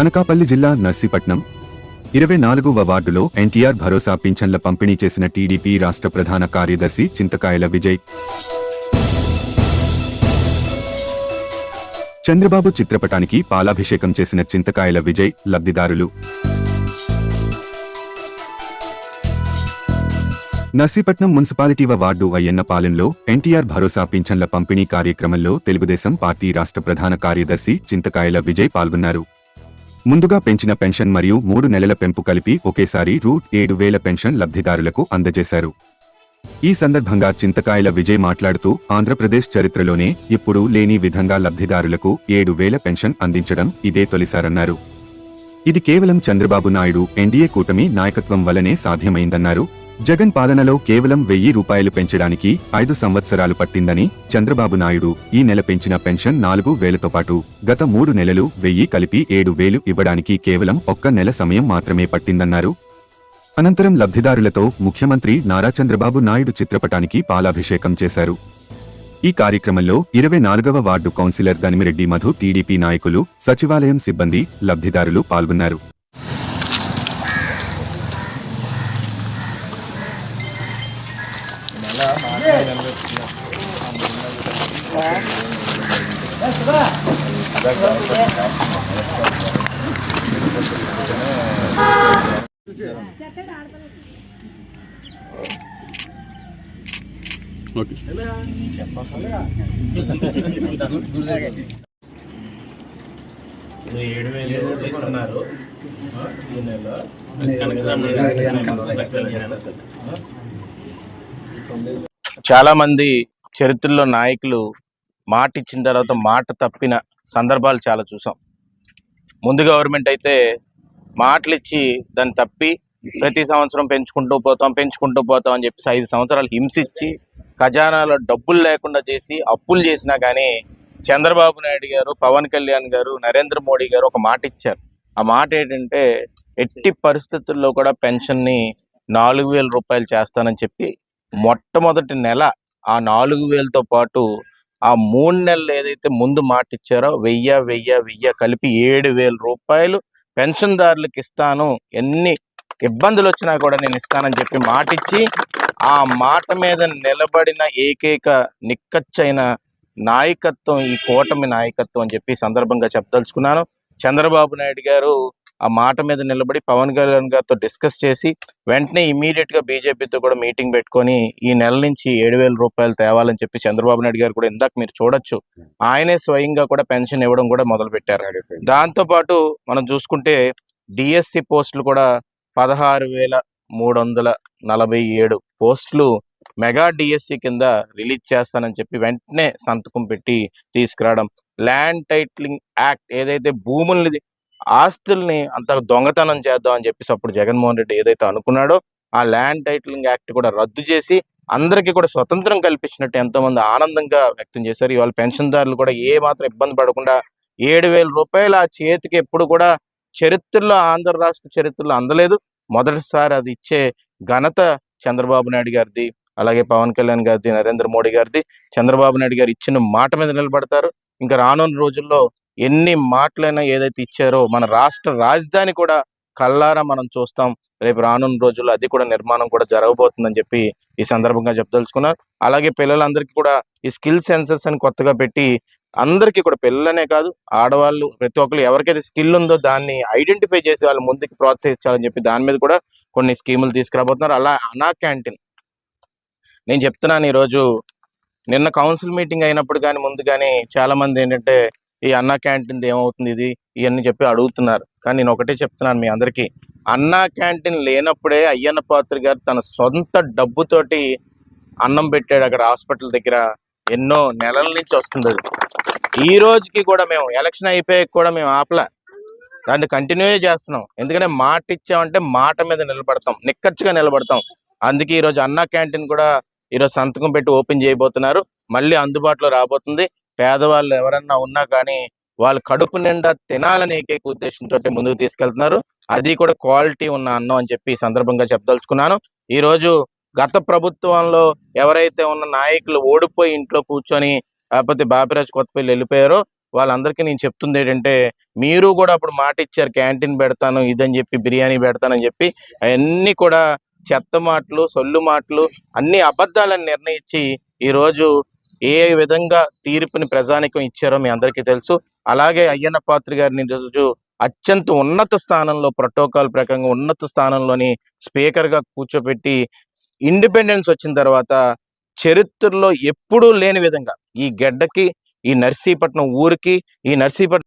అనకాపల్లి జిల్లా నర్సీపట్నం 24వ వార్డులో ఎన్టీఆర్ భరోసా పింఛన్ల పంపిణీ చేసిన టీడీపీ రాష్ట్ర ప్రధాన కార్యదర్శి చింతకాయల విజయ్. చంద్రబాబు చిత్రపటానికి పాలాభిషేకం చేసిన చింతకాయల విజయ్ లబ్ధిదారులు. నర్సీపట్నం మున్సిపాలిటీవ వార్డు అయ్యన్నపాలెంలో ఎన్టీఆర్ భరోసా పింఛన్ల పంపిణీ కార్యక్రమంలో తెలుగుదేశం పార్టీ రాష్ట్ర ప్రధాన కార్యదర్శి చింతకాయల విజయ్ పాల్గొన్నారు. ముందుగా పెంచిన పెన్షన్ మరియు 3 నెలల పెంపు కలిపి ఒకేసారి రూ.7,000 పెన్షన్ లబ్ధిదారులకు అందజేశారు. ఈ సందర్భంగా చింతకాయల విజయ్ మాట్లాడుతూ ఆంధ్రప్రదేశ్ చరిత్రలోనే ఇప్పుడు లేని విధంగా లబ్ధిదారులకు 7,000 పెన్షన్ అందించడం ఇదే తొలిసారన్నారు. ఇది కేవలం చంద్రబాబు నాయుడు ఎన్డీఏ కూటమి నాయకత్వం వల్లనే సాధ్యమైందన్నారు. జగన్ పాలనలో కేవలం 1,000 రూపాయలు పెంచడానికి 5 సంవత్సరాలు పట్టిందని, చంద్రబాబు నాయుడు ఈ నెల పెంచిన పెన్షన్ 4,000తో పాటు గత 3 నెలలు 1,000 కలిపి 7,000 ఇవ్వడానికి కేవలం 1 నెల సమయం మాత్రమే పట్టిందన్నారు. అనంతరం లబ్ధిదారులతో ముఖ్యమంత్రి నారా చంద్రబాబు నాయుడు చిత్రపటానికి పాలాభిషేకం చేశారు. ఈ కార్యక్రమంలో 24వ ward councillor Danimireddy Madhu, TDP నాయకులు, సచివాలయం సిబ్బంది, లబ్ధిదారులు పాల్గొన్నారు. చాలా మంది చరిత్రలో నాయకులు మాట ఇచ్చిన తర్వాత మాట తప్పిన సందర్భాలు చాలా చూసాం. ముందు గవర్నమెంట్ అయితే మాటలు ఇచ్చి దాన్ని తప్పి ప్రతి సంవత్సరం పెంచుకుంటూ పోతాం అని చెప్పేసి 5 సంవత్సరాలు హింసించి ఖజానాలో డబ్బులు లేకుండా చేసి అప్పులు చేసినా కానీ చంద్రబాబు నాయుడు గారు, పవన్ కళ్యాణ్ గారు, నరేంద్ర మోడీ గారు ఒక మాట ఇచ్చారు. ఆ మాట ఏంటంటే ఎట్టి పరిస్థితుల్లో కూడా పెన్షన్ని 4,000 రూపాయలు చేస్తానని చెప్పి మొట్టమొదటి నెల ఆ 4,000తో పాటు ఆ 3 నెలలు ఏదైతే ముందు మాట ఇచ్చారో 1,000 కలిపి 7,000 రూపాయలు పెన్షన్దారులకు ఇస్తాను, ఎన్ని ఇబ్బందులు వచ్చినా కూడా నేను ఇస్తానని చెప్పి మాట ఇచ్చి ఆ మాట మీద నిలబడిన ఏకైక నిక్కచ్చైన నాయకత్వం ఈ కూటమి నాయకత్వం అని చెప్పి సందర్భంగా చెప్పదలుచుకున్నాను. చంద్రబాబు నాయుడు గారు ఆ మాట మీద నిలబడి పవన్ కళ్యాణ్ గారితో డిస్కస్ చేసి వెంటనే ఇమీడియట్ గా బీజేపీతో కూడా మీటింగ్ పెట్టుకొని ఈ నెల నుంచి 7,000 రూపాయలు తేవాలని చెప్పి చంద్రబాబు నాయుడు గారు కూడా ఇందాక మీరు చూడొచ్చు ఆయనే స్వయంగా కూడా పెన్షన్ ఇవ్వడం కూడా మొదలు పెట్టారు. దాంతో పాటు మనం చూసుకుంటే డిఎస్సి పోస్టులు కూడా 16,347 పోస్టులు మెగా డిఎస్సి కింద రిలీజ్ చేస్తానని చెప్పి వెంటనే సంతకం పెట్టి తీసుకురావడం. ల్యాండ్ టైటిలింగ్ యాక్ట్ ఏదైతే భూముల్ని ఆస్తుల్ని అంత దొంగతనం చేద్దాం అని చెప్పేసి అప్పుడు జగన్మోహన్ రెడ్డి ఏదైతే అనుకున్నాడో ఆ ల్యాండ్ టైటిలింగ్ యాక్ట్ కూడా రద్దు చేసి అందరికీ కూడా స్వతంత్రం కల్పించినట్టు ఎంతో మంది ఆనందంగా వ్యక్తం చేశారు. ఇవాళ పెన్షన్దారులు కూడా ఏ మాత్రం ఇబ్బంది పడకుండా 7,000 రూపాయలు ఆ చేతికి ఎప్పుడు కూడా చరిత్రలో, ఆంధ్ర రాష్ట్ర చరిత్రలో అందలేదు. మొదటిసారి అది ఇచ్చే ఘనత చంద్రబాబు నాయుడు గారిది, అలాగే పవన్ కళ్యాణ్ గారిది, నరేంద్ర మోడీ గారిది. చంద్రబాబు నాయుడు గారు ఇచ్చిన మాట మీద నిలబడతారు. ఇంకా రానున్న రోజుల్లో ఎన్ని మాటలైనా ఏదైతే ఇచ్చారో మన రాష్ట్ర రాజధాని కూడా కల్లారా మనం చూస్తాం. రేపు రానున్న రోజుల్లో అది కూడా నిర్మాణం కూడా జరగబోతుందని చెప్పి ఈ సందర్భంగా చెప్పదలుచుకున్నాను. అలాగే పిల్లలందరికీ కూడా ఈ స్కిల్ సెన్సెస్ అని కొత్తగా పెట్టి అందరికీ కూడా, పిల్లలనే కాదు ఆడవాళ్ళు ప్రతి ఒక్కరు ఎవరికైతే స్కిల్ ఉందో దాన్ని ఐడెంటిఫై చేసి వాళ్ళు ముందుకు ప్రోత్సహించాలని చెప్పి దాని మీద కూడా కొన్ని స్కీములు తీసుకురాబోతున్నారు. అలా అన్నా క్యాంటీన్ నేను చెప్తున్నాను, ఈరోజు నిన్న కౌన్సిల్ మీటింగ్ అయినప్పుడు కానీ ముందు కానీ చాలా మంది ఏంటంటే ఈ అన్నా క్యాంటీన్ ఏమవుతుంది ఇది ఇవన్నీ చెప్పి అడుగుతున్నారు. కానీ నేను ఒకటే చెప్తున్నాను మీ అందరికీ, అన్నా క్యాంటీన్ లేనప్పుడే అయ్యన్న పాత్ర గారు తన సొంత డబ్బుతోటి అన్నం పెట్టాడు అక్కడ హాస్పిటల్ దగ్గర. ఎన్నో నెలల నుంచి వస్తుంది. ఈ రోజుకి కూడా మేము ఎలక్షన్ అయిపోయాక కూడా మేము ఆపలా, దాన్ని కంటిన్యూ చేస్తున్నాం. ఎందుకంటే మాట ఇచ్చామంటే మాట మీద నిలబడతాం, నిక్కచ్చిగా నిలబడతాం. అందుకే ఈరోజు అన్నా క్యాంటీన్ కూడా ఈరోజు సంతకం పెట్టి ఓపెన్ చేయబోతున్నారు. మళ్ళీ అందుబాటులో రాబోతుంది. పేదవాళ్ళు ఎవరన్నా ఉన్నా కానీ వాళ్ళు కడుపు నిండా తినాలని ఏకైక ఉద్దేశంతో ముందుకు తీసుకెళ్తున్నారు. అది కూడా క్వాలిటీ ఉన్న అన్నం అని చెప్పి ఈ సందర్భంగా చెప్పదలుచుకున్నాను. ఈరోజు గత ప్రభుత్వంలో ఎవరైతే ఉన్న నాయకులు ఓడిపోయి ఇంట్లో కూర్చొని లేకపోతే బాపిరాజు కొత్తపల్లి వెళ్ళిపోయారో వాళ్ళందరికీ నేను చెప్తుంది ఏంటంటే, మీరు కూడా అప్పుడు మాట ఇచ్చారు క్యాంటీన్ పెడతాను ఇదని చెప్పి, బిర్యానీ పెడతానని చెప్పి, అవన్నీ కూడా చెత్త మాటలు, సొల్లు మాటలు, అన్ని అబద్ధాలను నిర్ణయించి ఈరోజు ఏ విధంగా తీర్పుని ప్రజానికం ఇచ్చారో మీ అందరికీ తెలుసు. అలాగే అయ్యన్న పాత్రి గారిని ఈరోజు అత్యంత ఉన్నత స్థానంలో, ప్రోటోకాల్ ప్రకారంగా ఉన్నత స్థానంలోని స్పీకర్గా కూర్చోబెట్టి, ఇండిపెండెన్స్ వచ్చిన తర్వాత చరిత్రలో ఎప్పుడూ లేని విధంగా ఈ గడ్డకి, ఈ నర్సీపట్నం ఊరికి, ఈ నర్సీపట్నం